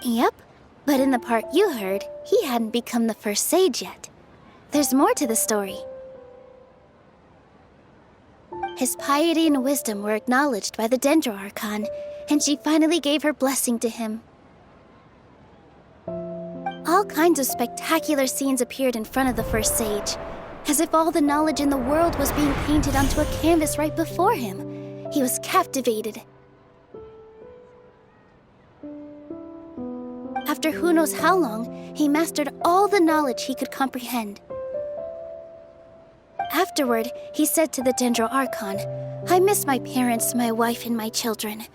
Yep, but in the part you heard, he hadn't become the first sage yet. There's more to the story. His piety and wisdom were acknowledged by the Dendro Archon, and she finally gave her blessing to him. All kinds of spectacular scenes appeared in front of the first sage, as if all the knowledge in the world was being painted onto a canvas right before him. He was captivated. After who knows how long, he mastered all the knowledge he could comprehend. Afterward, he said to the Dendro Archon, "I miss my parents, my wife, and my children.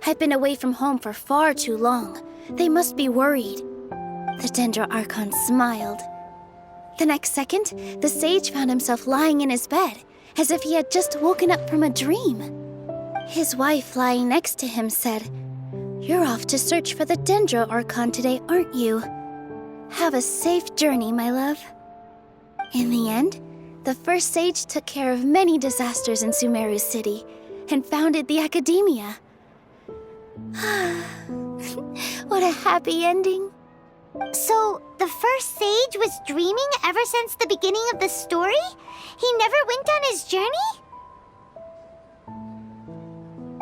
I've been away from home for far too long. They must be worried." The Dendro Archon smiled. The next second, the sage found himself lying in his bed, as if he had just woken up from a dream. His wife, lying next to him, said, "You're off to search for the Dendro Archon today, aren't you? Have a safe journey, my love." In the end, the first sage took care of many disasters in Sumeru City and founded the Academia. What a happy ending. So, the first sage was dreaming ever since the beginning of the story? He never went on his journey?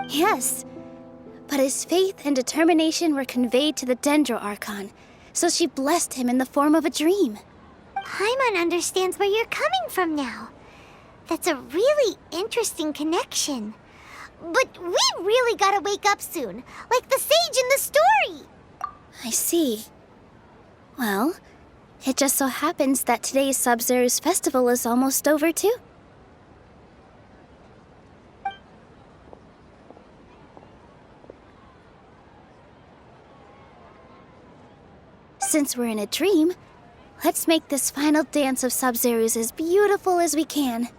Yes, but his faith and determination were conveyed to the Dendro Archon, so she blessed him in the form of a dream. Paimon understands where you're coming from now. That's a really interesting connection. But we really gotta wake up soon, like the sage in the story. I see. Well, it just so happens that today's Sub-Zero's festival is almost over, too. Since we're in a dream, let's make this final dance of Sub-Zero's as beautiful as we can.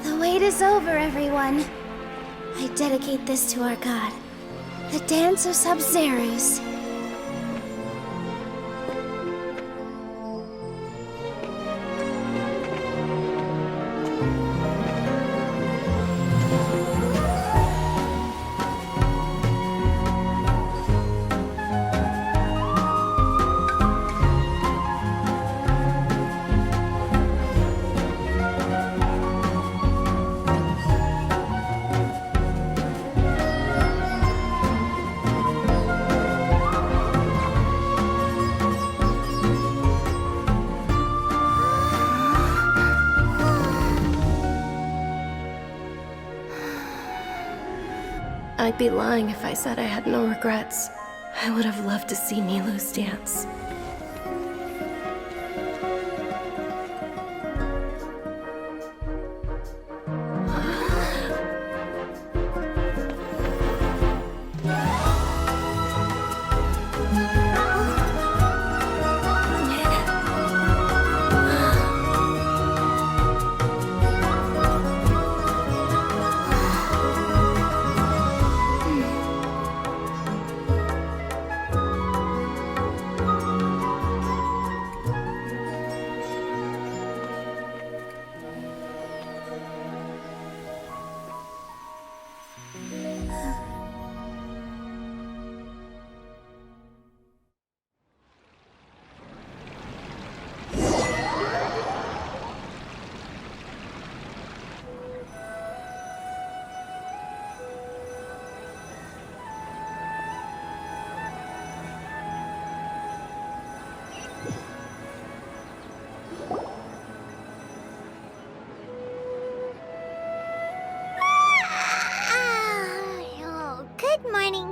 The wait is over, everyone. I dedicate this to our god, the Dance of Sub-Zero's. I'd be lying if I said I had no regrets. I would have loved to see Nilou's dance.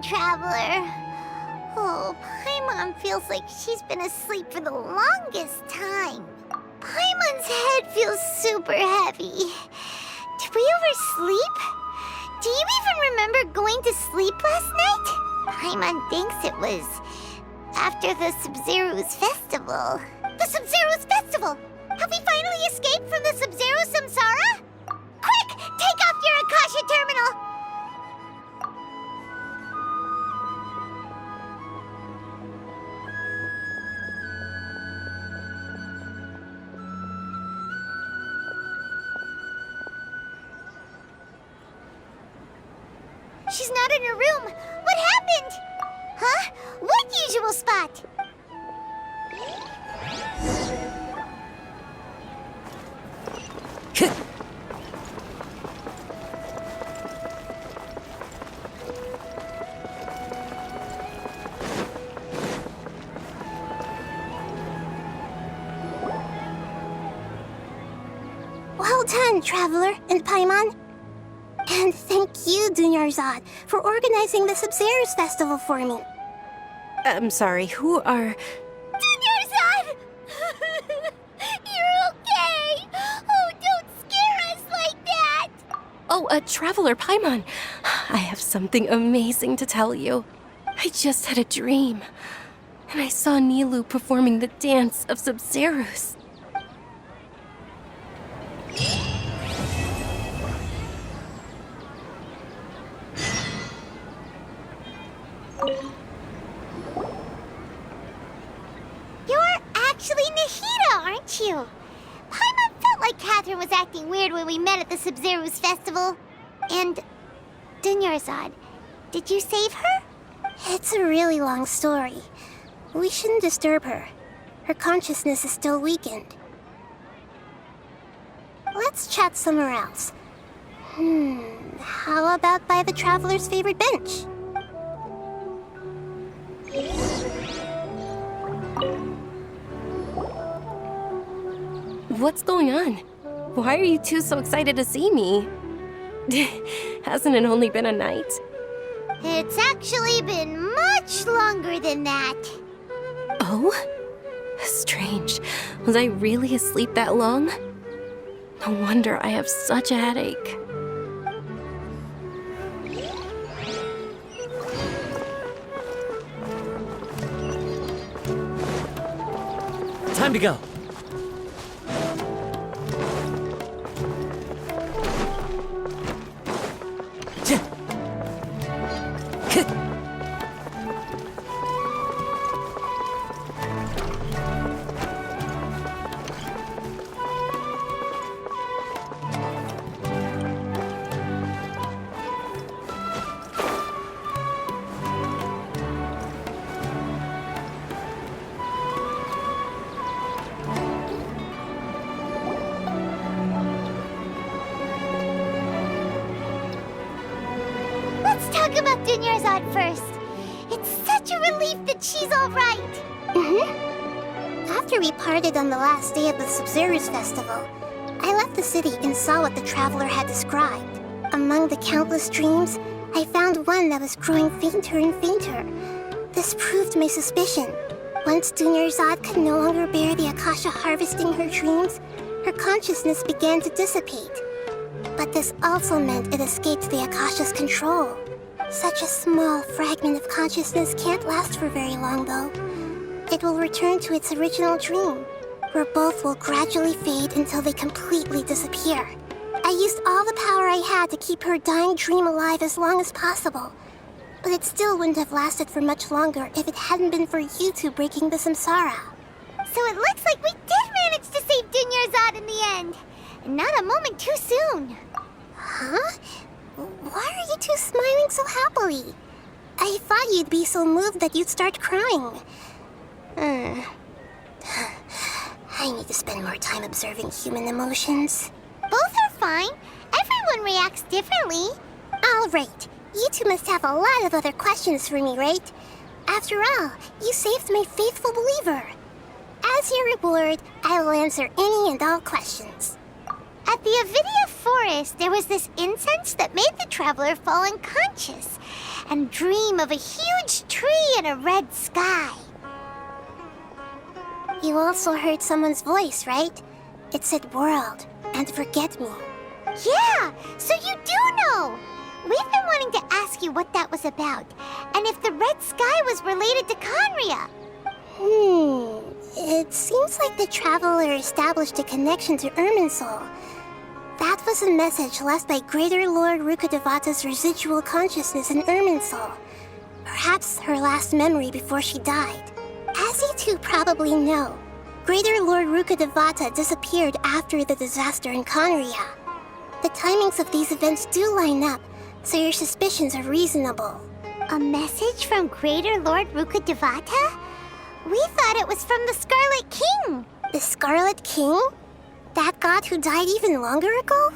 Traveler. Oh, Paimon feels like she's been asleep for the longest time. Paimon's head feels super heavy. Did we oversleep? Do you even remember going to sleep last night? Paimon thinks it was after the Sub-Zero's festival. The Sub-Zero's festival! Have we finally escaped from the Sub-Zero Samsara? Quick! Take off your Akasha terminal! She's not in her room. What happened? Huh? What usual spot? Well done, Traveler and Paimon. And thank you, Dunyarzad, for organizing the Sub-Zero's festival for me. I'm sorry, who are... Dunyarzad! You're okay! Oh, don't scare us like that! Oh, a Traveler Paimon. I have something amazing to tell you. I just had a dream. And I saw Nilou performing the dance of Sub-Zero's. You're actually Nahida, aren't you? Paimon felt like Catherine was acting weird when we met at the Sub-Zero's festival. And... Dunyarzad, did you save her? It's a really long story. We shouldn't disturb her. Her consciousness is still weakened. Let's chat somewhere else. How about by the Traveler's favorite bench? What's going on? Why are you two so excited to see me? Hasn't it only been a night? It's actually been much longer than that. Oh? Strange. Was I really asleep that long? No wonder I have such a headache. Time to go. Let's talk about Dunyarzad first. It's such a relief that she's all right. After we parted on the last day of the Sub-Zero's festival, I left the city and saw what the Traveler had described. Among the countless dreams, I found one that was growing fainter and fainter. This proved my suspicion. Once Dunyarzad could no longer bear the Akasha harvesting her dreams, her consciousness began to dissipate. But this also meant it escaped the Akasha's control. Such a small fragment of consciousness can't last for very long, though. It will return to its original dream, where both will gradually fade until they completely disappear. I used all the power I had to keep her dying dream alive as long as possible. But it still wouldn't have lasted for much longer if it hadn't been for you two breaking the samsara. So it looks like we did manage to save Dunyarzad in the end. And not a moment too soon. Huh? Why are you two smiling so happily? I thought you'd be so moved that you'd start crying. I need to spend more time observing human emotions. Both are fine. Everyone reacts differently. All right. You two must have a lot of other questions for me, right? After all, you saved my faithful believer. As your reward, I will answer any and all questions. At the Avidia forest, there was this incense that made the Traveler fall unconscious and dream of a huge tree and a red sky. You also heard someone's voice, right? It said world and forget me. Yeah, so you do know. We've been wanting to ask you what that was about, and if the red sky was related to Conria. It seems like the Traveler established a connection to Irminsul. That was a message left by Greater Lord Rukkhadevata's residual consciousness in Irminsul. Perhaps her last memory before she died. As you two probably know, Greater Lord Rukkhadevata disappeared after the disaster in Conria. The timings of these events do line up, so your suspicions are reasonable. A message from Greater Lord Rukkhadevata? We thought it was from the Scarlet King. The Scarlet King? That god who died even longer ago?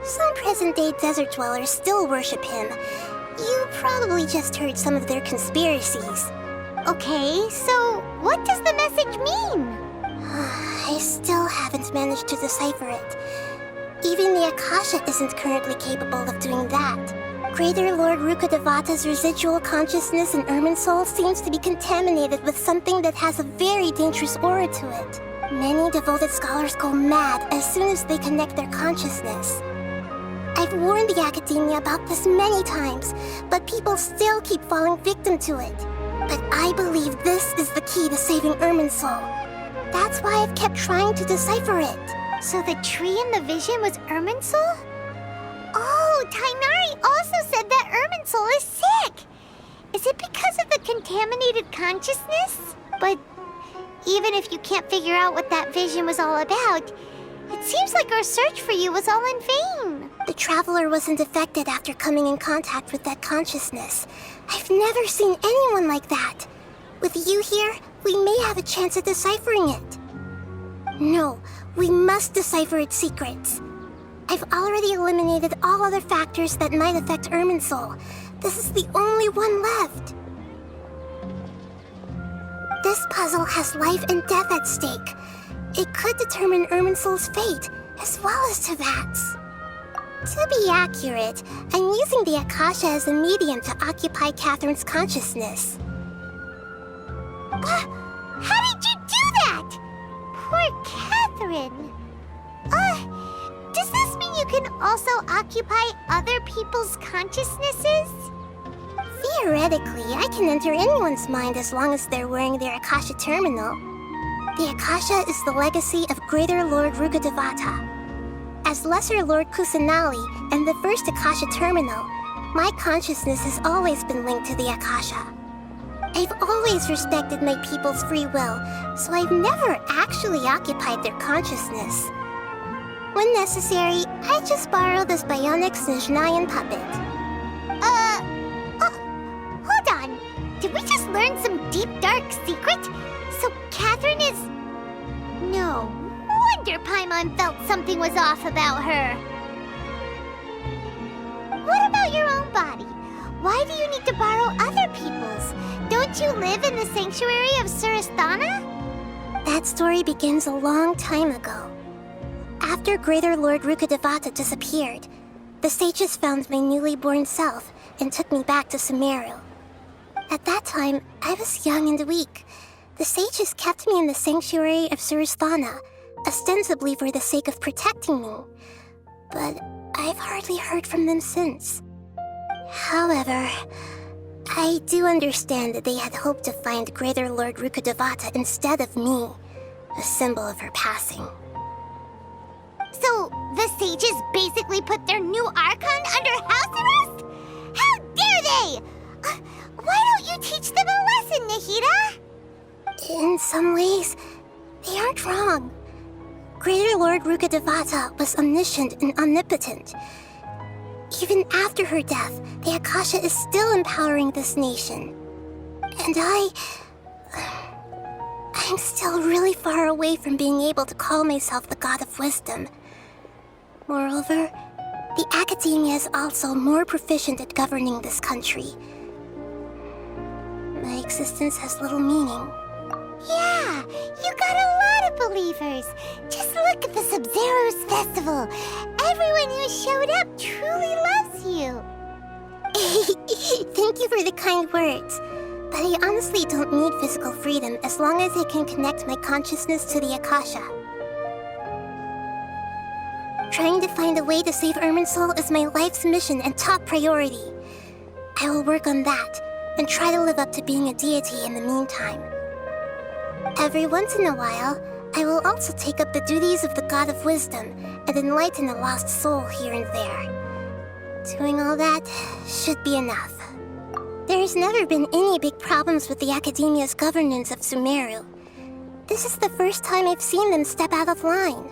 Some present-day desert dwellers still worship him. You probably just heard some of their conspiracies. Okay, so what does the message mean? I still haven't managed to decipher it. Even the Akasha isn't currently capable of doing that. Greater Lord Rukkhadevata's residual consciousness in Irminsul seems to be contaminated with something that has a very dangerous aura to it. Many devoted scholars go mad as soon as they connect their consciousness. I've warned the academia about this many times, but people still keep falling victim to it. But I believe this is the key to saving Irminsul. That's why I've kept trying to decipher it. So the tree in the vision was Irminsul? Oh, Tainari also said that Irminsul is sick. Is it because of the contaminated consciousness? But even if you can't figure out what that vision was all about, it seems like our search for you was all in vain. The Traveler wasn't affected after coming in contact with that consciousness. I've never seen anyone like that. With you here, we may have a chance at deciphering it. No, we must decipher its secrets. I've already eliminated all other factors that might affect Irminsul. This is the only one left. This puzzle has life and death at stake. It could determine Irminsul's fate, as well as Tevat's. To be accurate, I'm using the Akasha as a medium to occupy Catherine's consciousness. How did you do that? Poor Catherine. Does this mean you can also occupy other people's consciousnesses? Theoretically, I can enter anyone's mind as long as they're wearing their Akasha terminal. The Akasha is the legacy of Greater Lord Rukkhadevata. As Lesser Lord Kusanali and the first Akasha terminal, my consciousness has always been linked to the Akasha. I've always respected my people's free will, so I've never actually occupied their consciousness. When necessary, I just borrow this bionic Snezhnayan puppet. Hold on. Did we just learn some deep, dark secret? So Catherine is... No wonder Paimon felt something was off about her. What about your own body? Why do you need to borrow other people's? Don't you live in the sanctuary of Surasthana? That story begins a long time ago. After Greater Lord Rukkhadevata disappeared, the sages found my newly born self and took me back to Sumeru. At that time, I was young and weak. The sages kept me in the sanctuary of Surasthana, ostensibly for the sake of protecting me. But I've hardly heard from them since. However, I do understand that they had hoped to find Greater Lord Rukkhadevata instead of me, a symbol of her passing. So, the sages basically put their new Archon under house arrest? How dare they! Why don't you teach them a lesson, Nahida? In some ways, they aren't wrong. Greater Lord Rukkhadevata was omniscient and omnipotent. Even after her death, the Akasha is still empowering this nation. And I'm still really far away from being able to call myself the God of Wisdom. Moreover, the academia is also more proficient at governing this country. My existence has little meaning. Yeah, you got a lot of believers. Just look at the Sub-Zero's festival. Everyone who showed up truly loves you. Thank you for the kind words. But I honestly don't need physical freedom as long as I can connect my consciousness to the Akasha. Trying to find a way to save Irminsul is my life's mission and top priority. I will work on that and try to live up to being a deity in the meantime. Every once in a while, I will also take up the duties of the God of Wisdom and enlighten a lost soul here and there. Doing all that should be enough. There has never been any big problems with the Academia's governance of Sumeru. This is the first time I've seen them step out of line.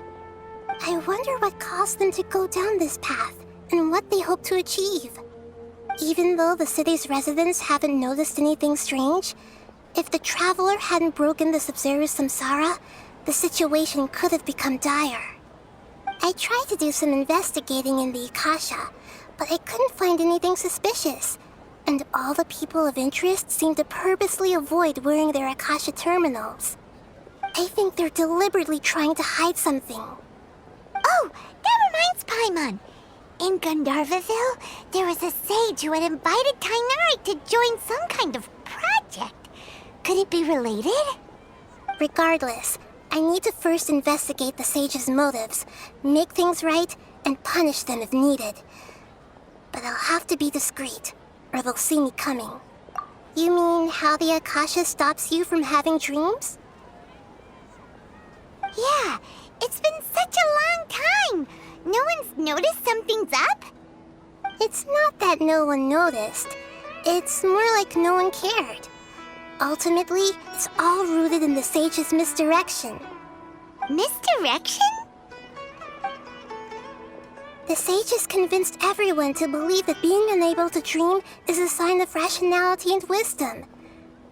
I wonder what caused them to go down this path, and what they hope to achieve. Even though the city's residents haven't noticed anything strange, if the Traveler hadn't broken the Sub-Zero's samsara, the situation could have become dire. I tried to do some investigating in the Akasha, but I couldn't find anything suspicious. And all the people of interest seem to purposely avoid wearing their Akasha terminals. I think they're deliberately trying to hide something. Oh, that reminds Paimon. In Gandharvaville, there was a sage who had invited Tighnari to join some kind of project. Could it be related? Regardless, I need to first investigate the sage's motives, make things right, and punish them if needed. But I'll have to be discreet, or they'll see me coming. You mean how the Akasha stops you from having dreams? Yeah, it's been such a long time. No one's noticed something's up? It's not that no one noticed. It's more like no one cared. Ultimately, it's all rooted in the sage's misdirection. Misdirection? The sage has convinced everyone to believe that being unable to dream is a sign of rationality and wisdom.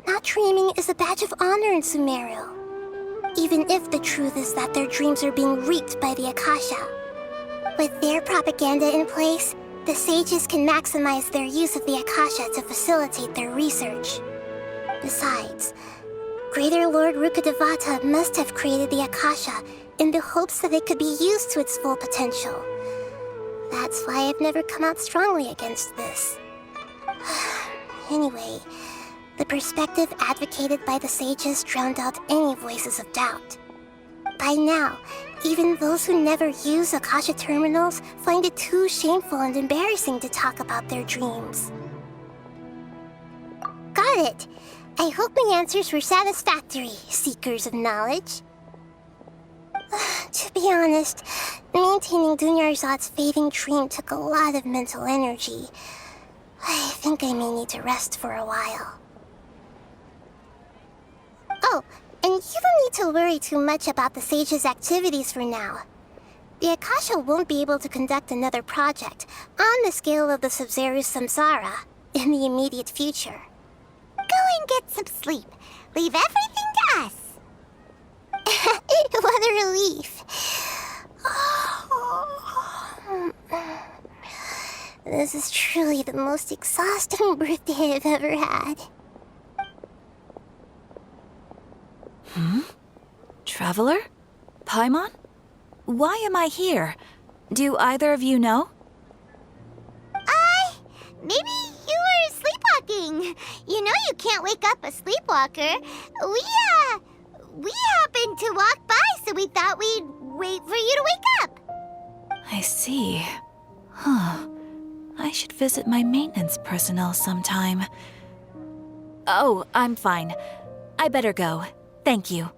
Not dreaming is a badge of honor in Sumeru. Even if the truth is that their dreams are being reaped by the Akasha. With their propaganda in place, the sages can maximize their use of the Akasha to facilitate their research. Besides, Greater Lord Rukkhadevata must have created the Akasha in the hopes that it could be used to its full potential. That's why I've never come out strongly against this. Anyway, the perspective advocated by the sages drowned out any voices of doubt. By now, even those who never use Akasha terminals find it too shameful and embarrassing to talk about their dreams. Got it! I hope my answers were satisfactory, seekers of knowledge. To be honest, maintaining Dunyarzad's fading dream took a lot of mental energy. I think I may need to rest for a while. Oh, and you don't need to worry too much about the sage's activities for now. The Akasha won't be able to conduct another project on the scale of the Sub-Zero's samsara in the immediate future. Go and get some sleep. Leave everything to us. What a relief. This is truly the most exhausting birthday I've ever had. Traveler? Paimon? Why am I here? Do either of you know? Maybe you were sleepwalking. You know you can't wake up a sleepwalker. We happened to walk by, so we thought we'd wait for you to wake up. I see. Huh. I should visit my maintenance personnel sometime. Oh, I'm fine. I better go. Thank you.